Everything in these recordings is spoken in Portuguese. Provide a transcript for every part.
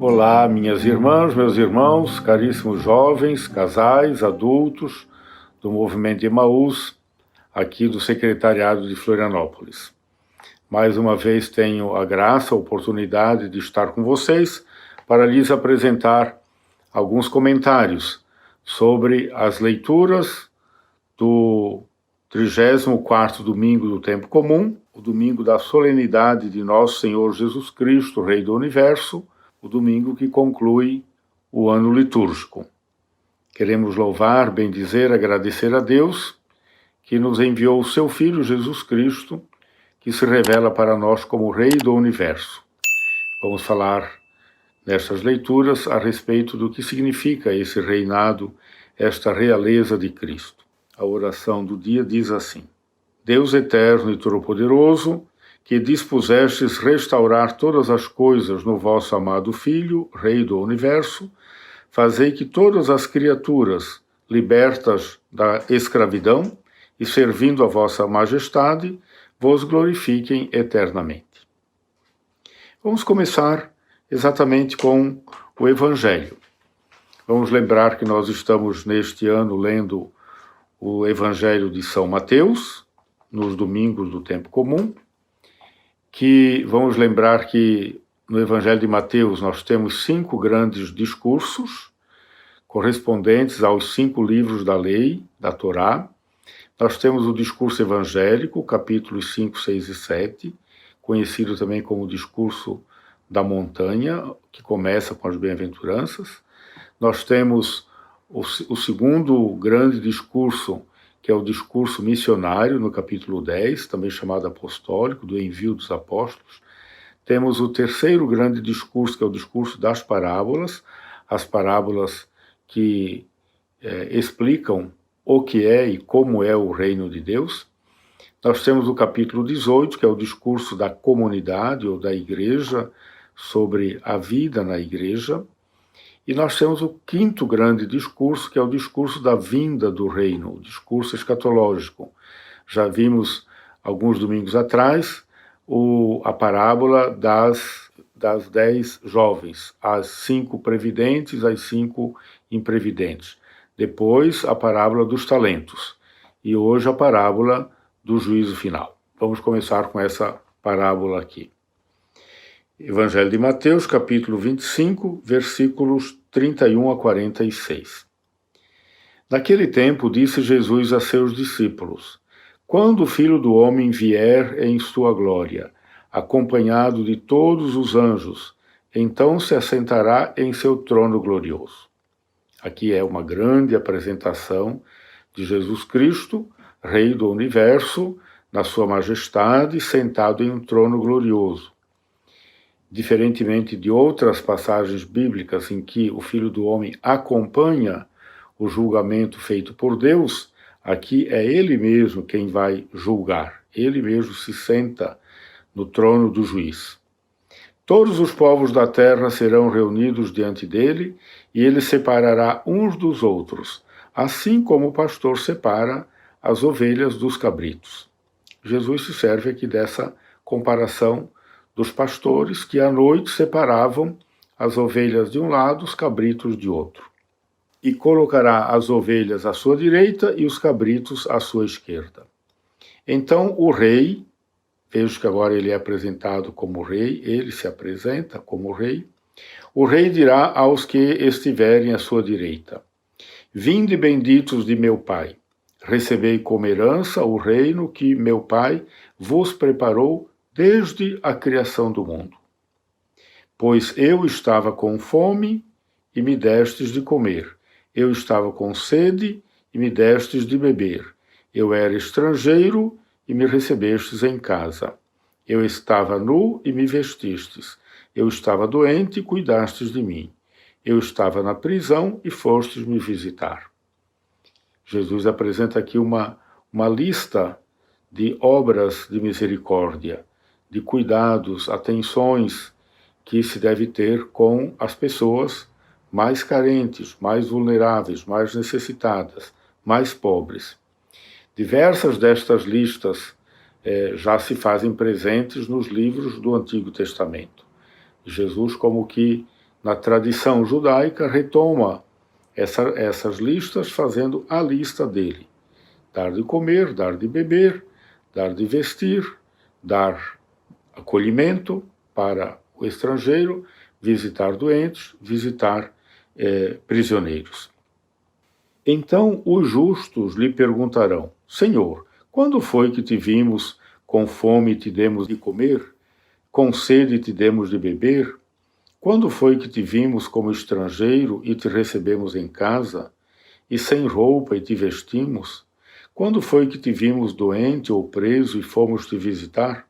Olá, minhas irmãs, meus irmãos, caríssimos jovens, casais, adultos do Movimento Emaús, aqui do Secretariado de Florianópolis. Mais uma vez tenho a graça, a oportunidade de estar com vocês para lhes apresentar alguns comentários sobre as leituras do 34º domingo do Tempo Comum, o domingo da solenidade de Nosso Senhor Jesus Cristo, Rei do Universo, o domingo que conclui o ano litúrgico. Queremos louvar, bendizer, agradecer a Deus que nos enviou o seu Filho Jesus Cristo, que se revela para nós como Rei do Universo. Vamos falar nessas leituras a respeito do que significa esse reinado, esta realeza de Cristo. A oração do dia diz assim: Deus eterno e todo-poderoso, que dispusestes restaurar todas as coisas no vosso amado Filho, Rei do Universo, fazei que todas as criaturas, libertas da escravidão e servindo a vossa majestade, vos glorifiquem eternamente. Vamos começar exatamente com o Evangelho. Vamos lembrar que nós estamos neste ano lendo o Evangelho de São Mateus, nos domingos do Tempo Comum, que vamos lembrar que no Evangelho de Mateus nós temos 5 grandes discursos, correspondentes aos 5 livros da lei, da Torá. Nós temos o discurso evangélico, capítulos 5, 6 e 7, conhecido também como o discurso da montanha, que começa com as bem-aventuranças. Nós temos o segundo grande discurso, que é o discurso missionário, no capítulo 10, também chamado apostólico, do envio dos apóstolos. Temos o terceiro grande discurso, que é o discurso das parábolas, as parábolas que explicam o que é e como é o reino de Deus. Nós temos o capítulo 18, que é o discurso da comunidade ou da igreja, sobre a vida na igreja. E nós temos o quinto grande discurso, que é o discurso da vinda do reino, o discurso escatológico. Já vimos, alguns domingos atrás, a parábola das 10 jovens, as 5 previdentes, as 5 imprevidentes. Depois, a parábola dos talentos. E hoje, a parábola do juízo final. Vamos começar com essa parábola aqui. Evangelho de Mateus, capítulo 25, versículos 31 a 46. Naquele tempo, disse Jesus a seus discípulos: Quando o Filho do Homem vier em sua glória, acompanhado de todos os anjos, então se assentará em seu trono glorioso. Aqui é uma grande apresentação de Jesus Cristo, Rei do Universo, na sua majestade, sentado em um trono glorioso. Diferentemente de outras passagens bíblicas em que o Filho do Homem acompanha o julgamento feito por Deus, aqui é ele mesmo quem vai julgar. Ele mesmo se senta no trono do juiz. Todos os povos da terra serão reunidos diante dele, e ele separará uns dos outros, assim como o pastor separa as ovelhas dos cabritos. Jesus se serve aqui dessa comparação dos pastores que à noite separavam as ovelhas de um lado, os cabritos de outro. E colocará as ovelhas à sua direita e os cabritos à sua esquerda. Então o rei, vejo que agora ele é apresentado como rei, ele se apresenta como rei. O rei dirá aos que estiverem à sua direita: Vinde benditos de meu Pai, recebei como herança o reino que meu Pai vos preparou desde a criação do mundo. Pois eu estava com fome e me destes de comer. Eu estava com sede e me destes de beber. Eu era estrangeiro e me recebestes em casa. Eu estava nu e me vestistes. Eu estava doente e cuidastes de mim. Eu estava na prisão e fostes me visitar. Jesus apresenta aqui uma lista de obras de misericórdia, de cuidados, atenções que se deve ter com as pessoas mais carentes, mais vulneráveis, mais necessitadas, mais pobres. Diversas destas listas já se fazem presentes nos livros do Antigo Testamento. Jesus como que na tradição judaica, retoma essas listas fazendo a lista dele. Dar de comer, dar de beber, dar de vestir, dar acolhimento para o estrangeiro, visitar doentes, visitar prisioneiros. Então os justos lhe perguntarão: Senhor, quando foi que te vimos com fome e te demos de comer? Com sede e te demos de beber? Quando foi que te vimos como estrangeiro e te recebemos em casa? E sem roupa e te vestimos? Quando foi que te vimos doente ou preso e fomos te visitar?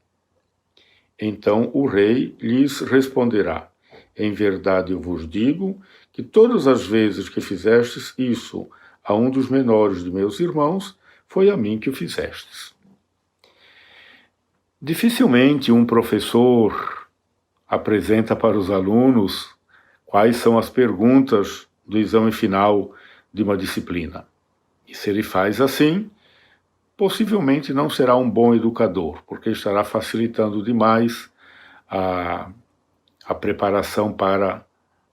Então o rei lhes responderá: Em verdade eu vos digo que todas as vezes que fizestes isso a um dos menores de meus irmãos, foi a mim que o fizestes. Dificilmente um professor apresenta para os alunos quais são as perguntas do exame final de uma disciplina. E se ele faz assim, possivelmente não será um bom educador, porque estará facilitando demais a preparação para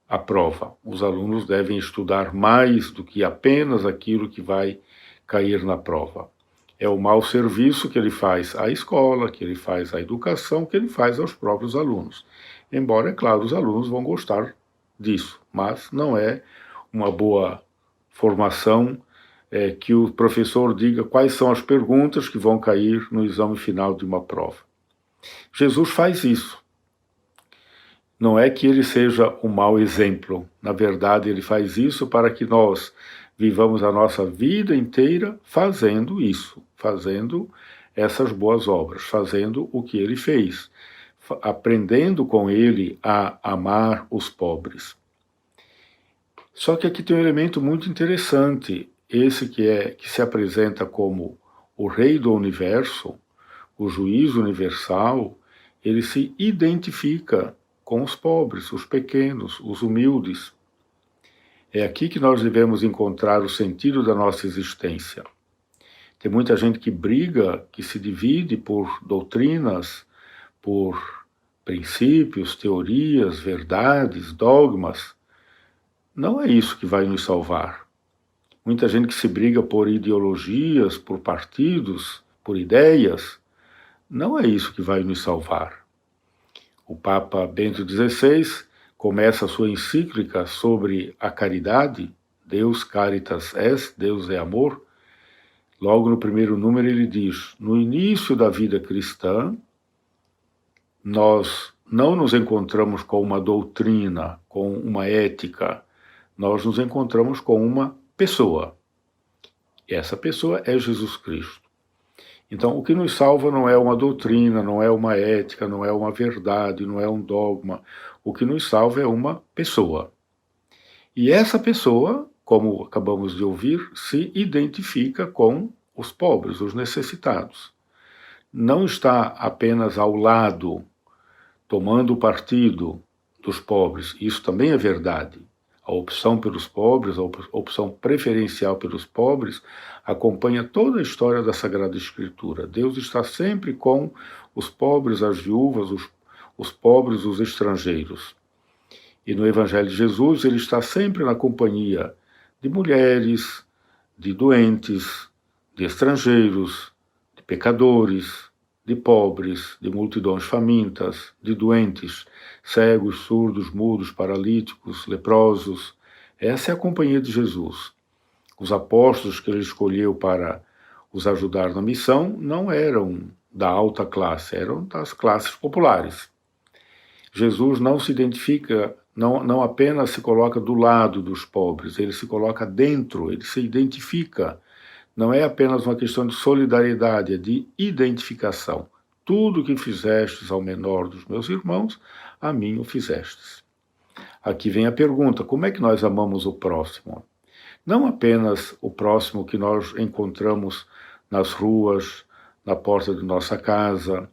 a prova. Os alunos devem estudar mais do que apenas aquilo que vai cair na prova. É o mau serviço que ele faz à escola, que ele faz à educação, que ele faz aos próprios alunos. Embora, é claro, os alunos vão gostar disso, mas não é uma boa formação que o professor diga quais são as perguntas que vão cair no exame final de uma prova. Jesus faz isso. Não é que ele seja um mau exemplo. Na verdade, ele faz isso para que nós vivamos a nossa vida inteira fazendo isso, fazendo essas boas obras, fazendo o que ele fez, aprendendo com ele a amar os pobres. Só que aqui tem um elemento muito interessante, esse que se apresenta como o rei do universo, o juiz universal, ele se identifica com os pobres, os pequenos, os humildes. É aqui que nós devemos encontrar o sentido da nossa existência. Tem muita gente que briga, que se divide por doutrinas, por princípios, teorias, verdades, dogmas. Não é isso que vai nos salvar. Muita gente que se briga por ideologias, por partidos, por ideias. Não é isso que vai nos salvar. O Papa Bento XVI começa a sua encíclica sobre a caridade, Deus Caritas Est, Deus é amor. Logo no primeiro número ele diz: no início da vida cristã, nós não nos encontramos com uma doutrina, com uma ética, nós nos encontramos com uma pessoa. E essa pessoa é Jesus Cristo. Então, o que nos salva não é uma doutrina, não é uma ética, não é uma verdade, não é um dogma. O que nos salva é uma pessoa. E essa pessoa, como acabamos de ouvir, se identifica com os pobres, os necessitados. Não está apenas ao lado, tomando partido dos pobres. Isso também é verdade. A opção pelos pobres, a opção preferencial pelos pobres, acompanha toda a história da Sagrada Escritura. Deus está sempre com os pobres, as viúvas, os pobres, os estrangeiros. E no Evangelho de Jesus, ele está sempre na companhia de mulheres, de doentes, de estrangeiros, de pecadores, de pobres, de multidões famintas, de doentes, cegos, surdos, mudos, paralíticos, leprosos. Essa é a companhia de Jesus. Os apóstolos que ele escolheu para os ajudar na missão não eram da alta classe, eram das classes populares. Jesus não se identifica, não apenas se coloca do lado dos pobres, ele se coloca dentro, ele se identifica. Não é apenas uma questão de solidariedade, é de identificação. Tudo que fizestes ao menor dos meus irmãos, a mim o fizestes. Aqui vem a pergunta: como é que nós amamos o próximo? Não apenas o próximo que nós encontramos nas ruas, na porta de nossa casa,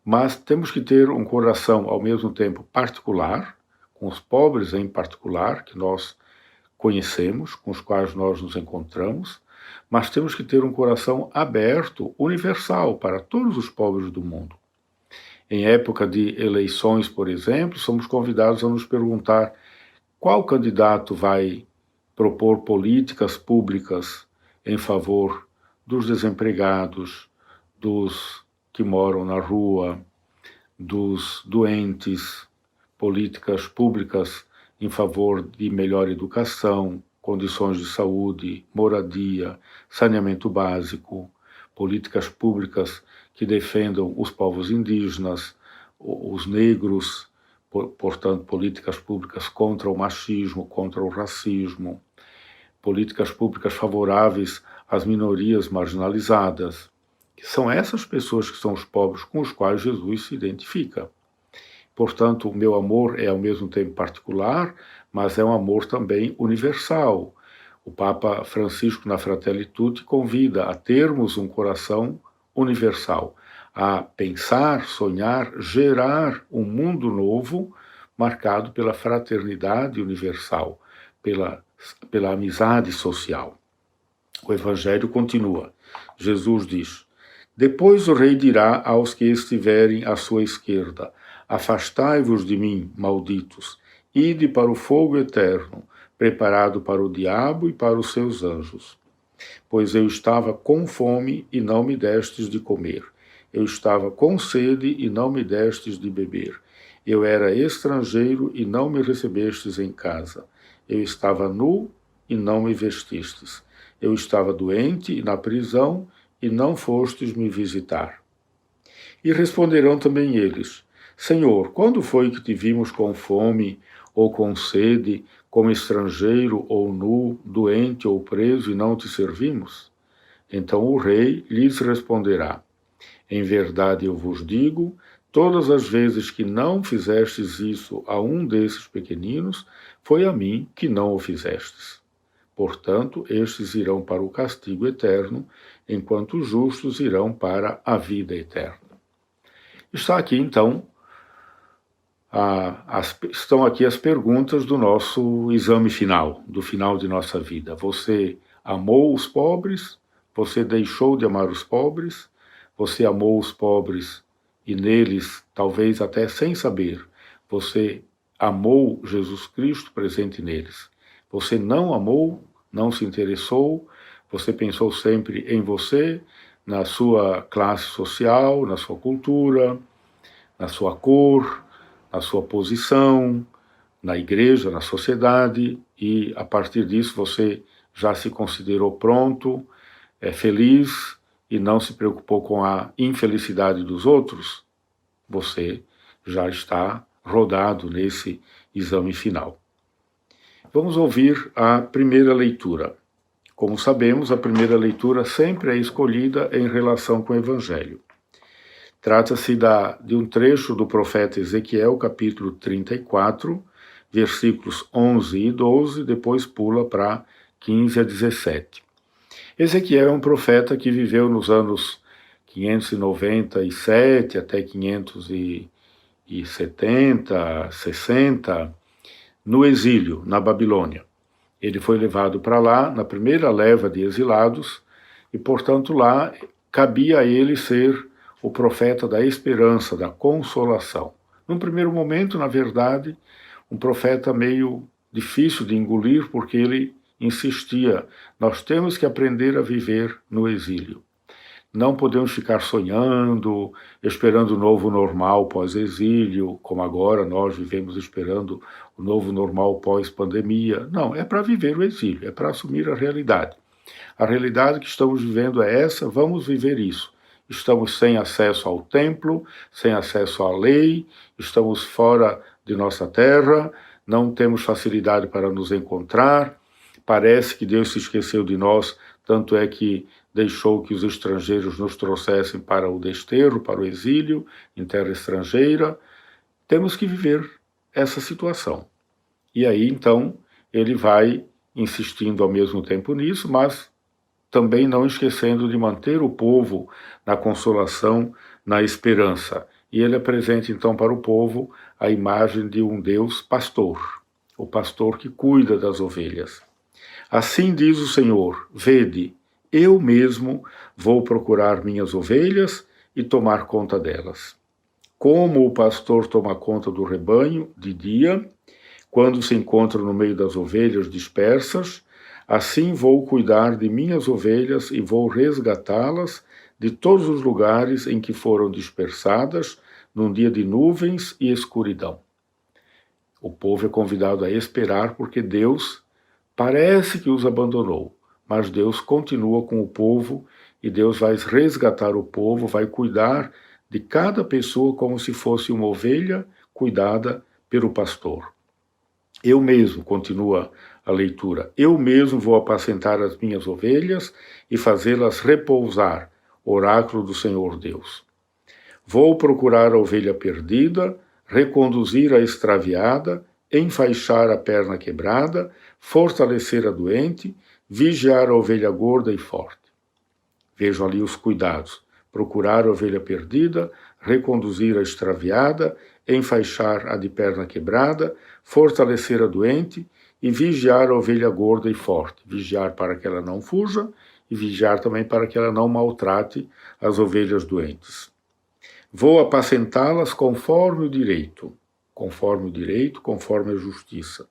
mas temos que ter um coração ao mesmo tempo particular, com os pobres em particular, que nós conhecemos, com os quais nós nos encontramos, mas temos que ter um coração aberto, universal, para todos os pobres do mundo. Em época de eleições, por exemplo, somos convidados a nos perguntar Qual candidato vai propor políticas públicas em favor dos desempregados, dos que moram na rua, dos doentes, políticas públicas em favor de melhor educação, condições de saúde, moradia, saneamento básico, políticas públicas que defendam os povos indígenas, os negros, portanto, políticas públicas contra o machismo, contra o racismo, políticas públicas favoráveis às minorias marginalizadas, que são essas pessoas que são os povos com os quais Jesus se identifica. Portanto, o meu amor é ao mesmo tempo particular, mas é um amor também universal. O Papa Francisco, na Fratelli Tutti, convida a termos um coração universal, a pensar, sonhar, gerar um mundo novo marcado pela fraternidade universal, pela amizade social. O Evangelho continua. Jesus diz: depois o rei dirá aos que estiverem à sua esquerda: afastai-vos de mim, malditos, ide para o fogo eterno, preparado para o diabo e para os seus anjos. Pois eu estava com fome e não me destes de comer. Eu estava com sede e não me destes de beber. Eu era estrangeiro e não me recebestes em casa. Eu estava nu e não me vestistes. Eu estava doente e na prisão e não fostes me visitar. E responderão também eles: Senhor, quando foi que te vimos com fome ou com sede, como estrangeiro ou nu, doente ou preso e não te servimos? Então o rei lhes responderá: em verdade eu vos digo, todas as vezes que não fizestes isso a um desses pequeninos, foi a mim que não o fizestes. Portanto, estes irão para o castigo eterno, enquanto os justos irão para a vida eterna. Está aqui, então, estão aqui as perguntas do nosso exame final, do final de nossa vida. Você amou os pobres? Você deixou de amar os pobres? Você amou os pobres e neles, talvez até sem saber, você amou Jesus Cristo presente neles? Você não amou, não se interessou, você pensou sempre em você, na sua classe social, na sua cultura, na sua cor, na sua posição, na igreja, na sociedade, e a partir disso você já se considerou pronto, feliz e não se preocupou com a infelicidade dos outros? Você já está rodado nesse exame final. Vamos ouvir a primeira leitura. Como sabemos, a primeira leitura sempre é escolhida em relação com o Evangelho. Trata-se de um trecho do profeta Ezequiel, capítulo 34, versículos 11 e 12, depois pula para 15 a 17. Ezequiel é um profeta que viveu nos anos 597 até 570, 60, no exílio, na Babilônia. Ele foi levado para lá na primeira leva de exilados e, portanto, lá cabia a ele ser o profeta da esperança, da consolação. Num primeiro momento, na verdade, um profeta meio difícil de engolir, porque ele insistia: nós temos que aprender a viver no exílio. Não podemos ficar sonhando, esperando o novo normal pós-exílio, como agora nós vivemos esperando o novo normal pós-pandemia. Não, é para viver o exílio, é para assumir a realidade. A realidade que estamos vivendo é essa, vamos viver isso. Estamos sem acesso ao templo, sem acesso à lei, estamos fora de nossa terra, não temos facilidade para nos encontrar, parece que Deus se esqueceu de nós, tanto é que deixou que os estrangeiros nos trouxessem para o desterro, para o exílio, em terra estrangeira. Temos que viver essa situação. E aí, então, ele vai insistindo ao mesmo tempo nisso, mas também não esquecendo de manter o povo na consolação, na esperança. E ele apresenta, então, para o povo a imagem de um Deus pastor, o pastor que cuida das ovelhas. Assim diz o Senhor: vede, eu mesmo vou procurar minhas ovelhas e tomar conta delas. Como o pastor toma conta do rebanho de dia, quando se encontram no meio das ovelhas dispersas, assim vou cuidar de minhas ovelhas e vou resgatá-las de todos os lugares em que foram dispersadas num dia de nuvens e escuridão. O povo é convidado a esperar porque Deus parece que os abandonou, mas Deus continua com o povo e Deus vai resgatar o povo, vai cuidar de cada pessoa como se fosse uma ovelha cuidada pelo pastor. Eu mesmo, continua a leitura, eu mesmo vou apacentar as minhas ovelhas e fazê-las repousar, oráculo do Senhor Deus. Vou procurar a ovelha perdida, reconduzir a extraviada, enfaixar a perna quebrada, fortalecer a doente, vigiar a ovelha gorda e forte. Vejam ali os cuidados. Procurar a ovelha perdida, reconduzir a extraviada, enfaixar a de perna quebrada, fortalecer a doente e vigiar a ovelha gorda e forte. Vigiar para que ela não fuja e vigiar também para que ela não maltrate as ovelhas doentes. Vou apacentá-las conforme o direito, conforme a justiça.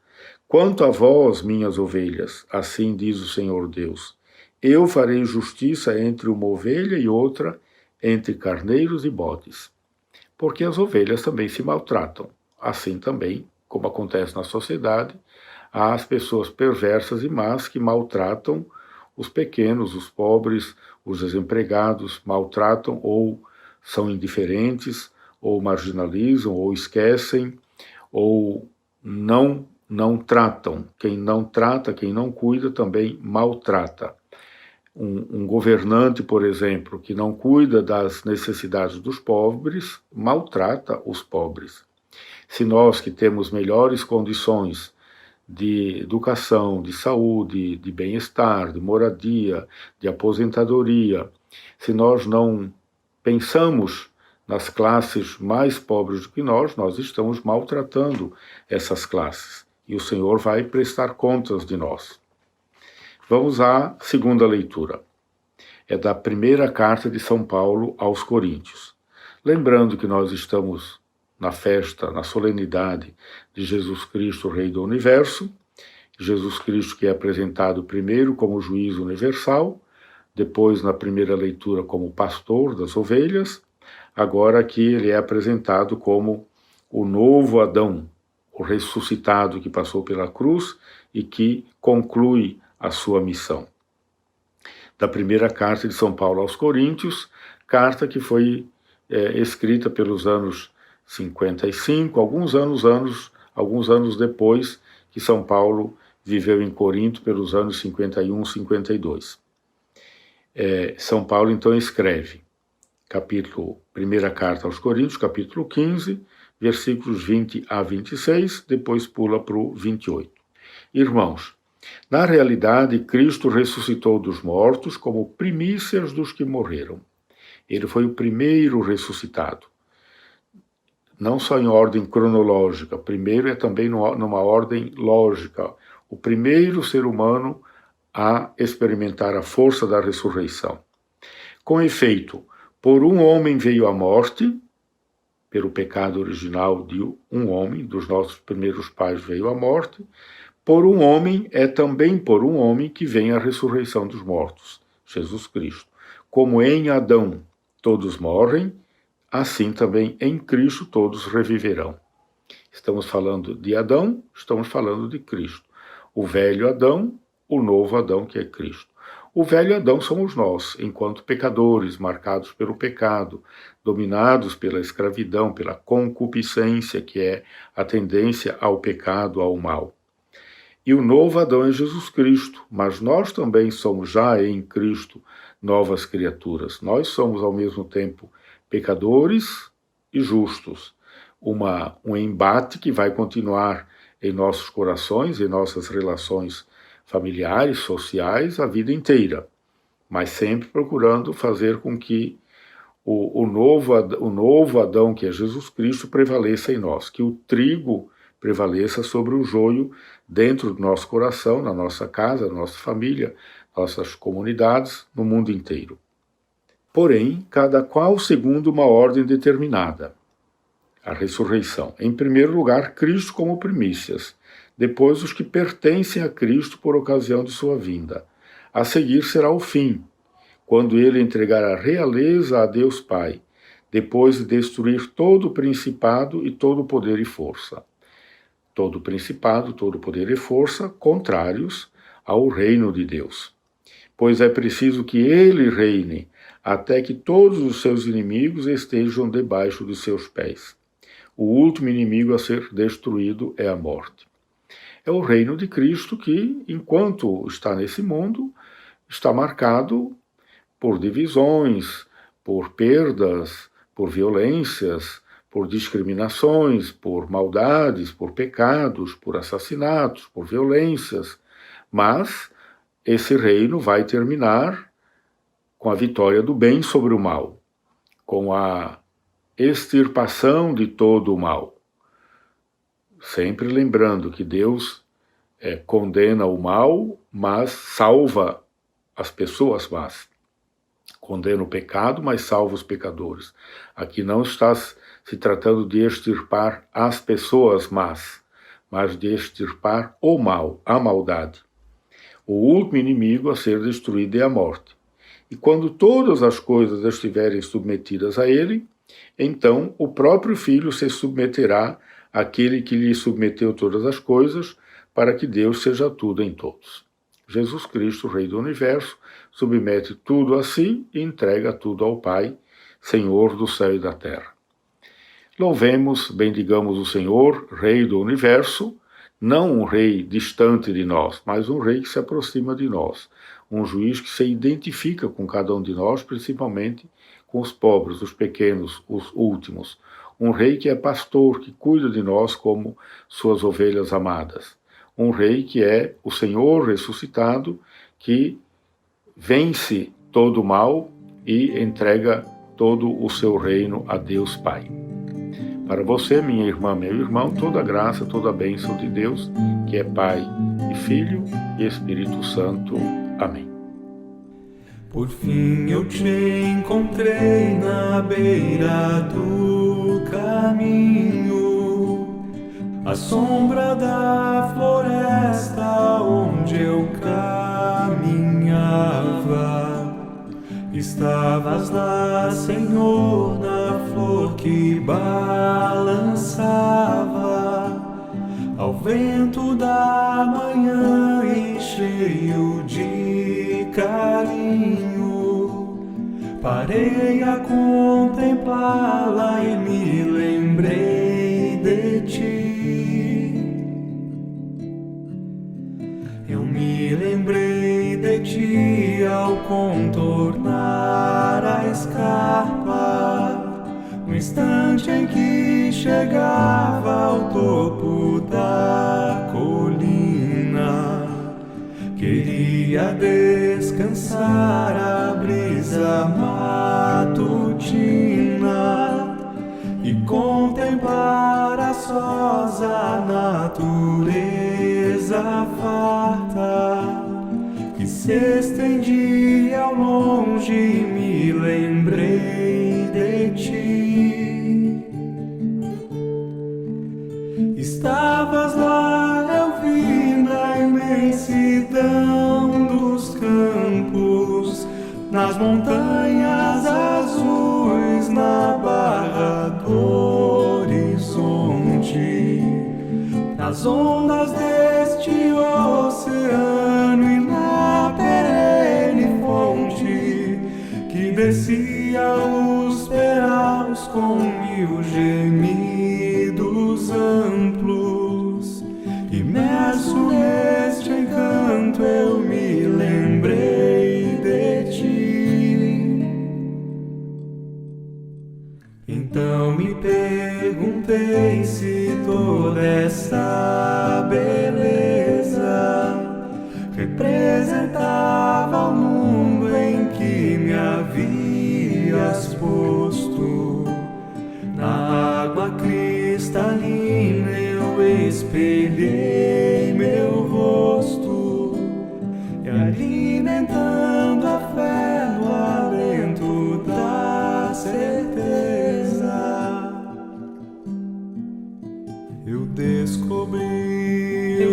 Quanto a vós, minhas ovelhas, assim diz o Senhor Deus, eu farei justiça entre uma ovelha e outra, entre carneiros e bodes. Porque as ovelhas também se maltratam. Assim também, como acontece na sociedade, há as pessoas perversas e más que maltratam os pequenos, os pobres, os desempregados, maltratam ou são indiferentes, ou marginalizam, ou esquecem, ou não tratam. Quem não trata, quem não cuida, também maltrata. Um governante, por exemplo, que não cuida das necessidades dos pobres, maltrata os pobres. Se nós que temos melhores condições de educação, de saúde, de bem-estar, de moradia, de aposentadoria, se nós não pensamos nas classes mais pobres do que nós estamos maltratando essas classes. E o Senhor vai prestar contas de nós. Vamos à segunda leitura. É da primeira carta de São Paulo aos Coríntios. Lembrando que nós estamos na festa, na solenidade de Jesus Cristo, Rei do Universo, Jesus Cristo que é apresentado primeiro como juiz universal, depois na primeira leitura como pastor das ovelhas, agora aqui ele é apresentado como o novo Adão, o ressuscitado que passou pela cruz e que conclui a sua missão. Da primeira carta de São Paulo aos Coríntios, carta que foi escrita pelos anos 55, alguns anos depois que São Paulo viveu em Corinto pelos anos 51, 52. São Paulo então escreve, primeira carta aos Coríntios, capítulo 15, versículos 20 a 26, depois pula para o 28. Irmãos, na realidade, Cristo ressuscitou dos mortos como primícias dos que morreram. Ele foi o primeiro ressuscitado. Não só em ordem cronológica, primeiro é também numa ordem lógica. O primeiro ser humano a experimentar a força da ressurreição. Com efeito, por um homem veio a morte, pelo pecado original de um homem, dos nossos primeiros pais veio a morte, por um homem é também por um homem que vem a ressurreição dos mortos, Jesus Cristo. Como em Adão todos morrem, assim também em Cristo todos reviverão. Estamos falando de Adão, estamos falando de Cristo. O velho Adão, o novo Adão que é Cristo. O velho Adão somos nós, enquanto pecadores, marcados pelo pecado, dominados pela escravidão, pela concupiscência, que é a tendência ao pecado, ao mal. E o novo Adão é Jesus Cristo, mas nós também somos já em Cristo novas criaturas. Nós somos ao mesmo tempo pecadores e justos. Um embate que vai continuar em nossos corações, em nossas relações familiares, sociais, a vida inteira, mas sempre procurando fazer com que o novo Adão, que é Jesus Cristo, prevaleça em nós, que o trigo prevaleça sobre o joio dentro do nosso coração, na nossa casa, na nossa família, nossas comunidades, no mundo inteiro. Porém, cada qual segundo uma ordem determinada. A ressurreição. Em primeiro lugar, Cristo como primícias. depois os que pertencem a Cristo por ocasião de sua vinda. A seguir será o fim, quando ele entregar a realeza a Deus Pai, depois de destruir todo o principado e todo o poder e força. Todo o principado, todo o poder e força contrários ao reino de Deus. Pois é preciso que ele reine, até que todos os seus inimigos estejam debaixo dos seus pés. O último inimigo a ser destruído é a morte. É o reino de Cristo que, enquanto está nesse mundo, está marcado por divisões, por perdas, por violências, por discriminações, por maldades, por pecados, por assassinatos, por violências. Mas esse reino vai terminar com a vitória do bem sobre o mal, com a extirpação de todo o mal. Sempre lembrando que Deus condena o mal, mas salva as pessoas más. Condena o pecado, mas salva os pecadores. Aqui não está se tratando de extirpar as pessoas más, mas de extirpar o mal, a maldade. O último inimigo a ser destruído é a morte. E quando todas as coisas estiverem submetidas a ele, então o próprio Filho se submeterá àquele que lhe submeteu todas as coisas, para que Deus seja tudo em todos. Jesus Cristo, Rei do Universo, submete tudo a si e entrega tudo ao Pai, Senhor do céu e da terra. Louvemos, bendigamos o Senhor, Rei do Universo, não um rei distante de nós, mas um rei que se aproxima de nós, um juiz que se identifica com cada um de nós, principalmente com os pobres, os pequenos, os últimos. Um rei que é pastor, que cuida de nós como suas ovelhas amadas. Um rei que é o Senhor ressuscitado, que vence todo o mal e entrega todo o seu reino a Deus Pai. Para você, minha irmã, meu irmão, toda a graça, toda a bênção de Deus, que é Pai e Filho e Espírito Santo. Amém. Por fim eu te encontrei na beira do caminho, à sombra da floresta onde eu caminhava. Estavas lá, Senhor, na flor que balançava ao vento da manhã e cheio de carinho. Parei a contemplá-la e me lembrei de ti. Eu me lembrei de ti ao contornar a escarpa, no instante em que chegava ao topo da colina. Queria descansar a brisa matutina e contemplar a sós a natureza farta que se estendia ao longe, e me lembrei de ti. Estavas lá, eu vi na imensidão dos campos, nas montanhas azuis, na barra do horizonte, nas ondas deste oceano e na perene fonte que descia os peraus com mil gemidos amplos. Imerso neste encanto eu me lembrei de ti. Então me perguntei se toda essa beleza representava o mundo em que me havias posto. Na água cristalina eu espelhei meu rosto, e alimentando a fé no alento da certeza, eu descobri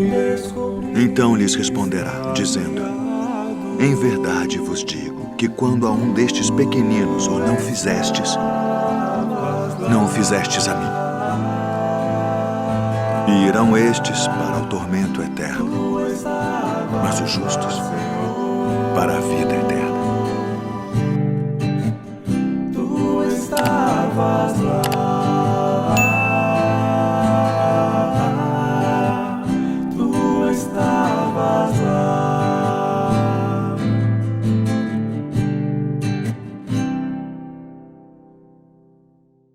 Então lhes responderá, dizendo: em verdade vos digo que quando a um destes pequeninos o não fizestes, não o fizestes a mim. E irão estes para o tormento eterno, mas os justos